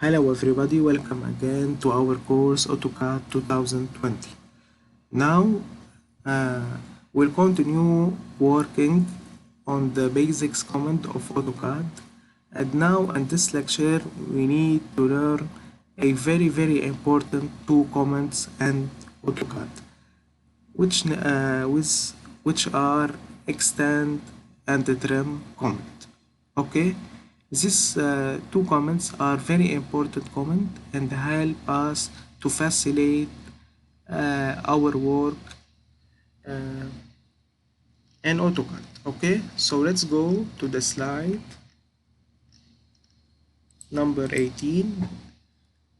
Hello everybody, welcome again to our course AutoCAD 2020. Now we'll continue working on the basics command of AutoCAD, and now in this lecture we need to learn a very important two commands and AutoCAD, which are extend and trim command. Okay, these two comments are very important comment and help us to facilitate our work uh, in AutoCAD. Okay, so let's go to the slide number 18.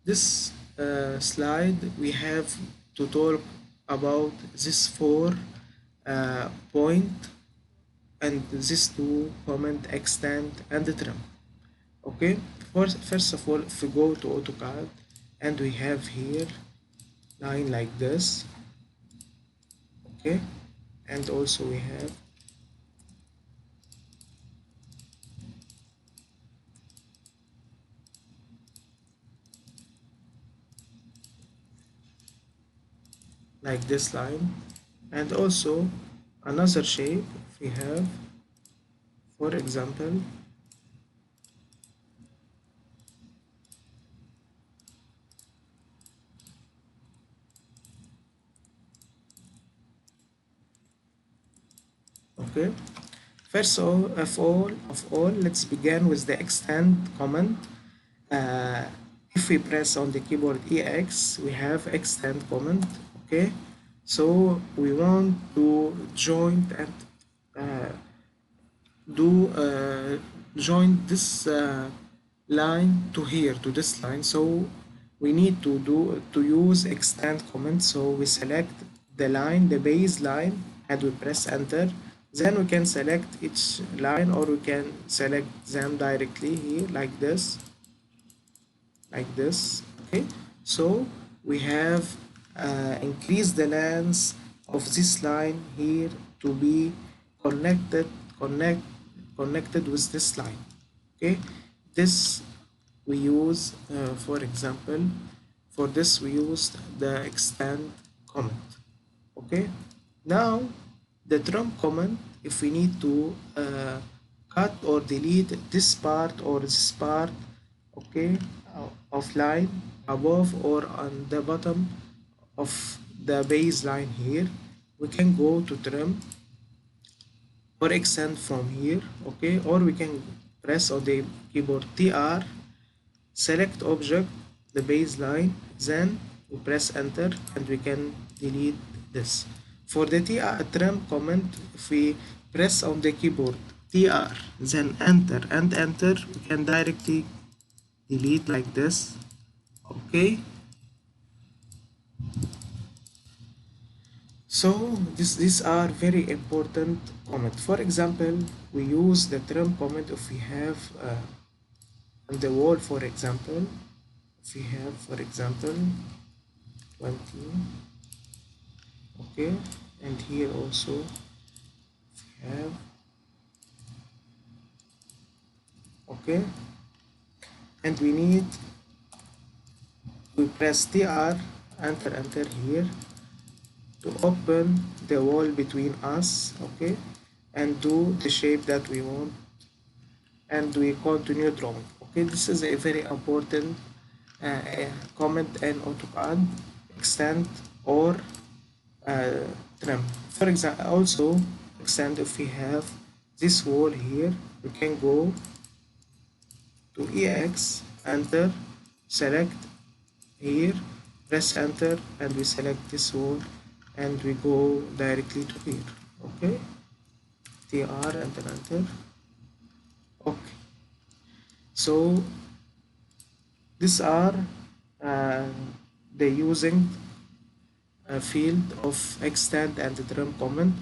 This slide we have to talk about this four point and these two comment extend and trim. Okay, first of all, if we go to AutoCAD and we have here line like this, okay, and also we have like this line, and also another shape we have, for example, okay. First of all, let's begin with the extend command. If we press on the keyboard EX, we have extend command. Okay, so we want to join and join this line to here to this line. So we need to use extend command. So we select the line, the base line, and we press enter. Then we can select each line, or we can select them directly here like this, okay. So we have increased the length of this line here to be connected connected with this line, okay. This we use for example, for this we used the extend command, okay. Now the trim command, if we need to cut or delete this part or this part, okay, of line above or on the bottom of the baseline here, we can go to trim or extend from here, okay, or we can press on the keyboard TR, select object, the baseline, then we press enter and we can delete this. For the TR trim command, if we press on the keyboard TR, then enter and enter, we can directly delete like this, okay. So these are very important command. For example, we use the trim command if we have on the wall, for example, if we have, for example, 20, okay, and here also we have, okay, and we press TR, enter here to open the wall between us, okay, and do the shape that we want, and we continue drawing, okay. This is a very important command in AutoCAD, extend or trim. For example, also extend, if we have this wall here, we can go to EX, enter, select here, press enter, and we select this wall and we go directly to here, okay. TR, enter, okay. So these are the using field of extend and trim command.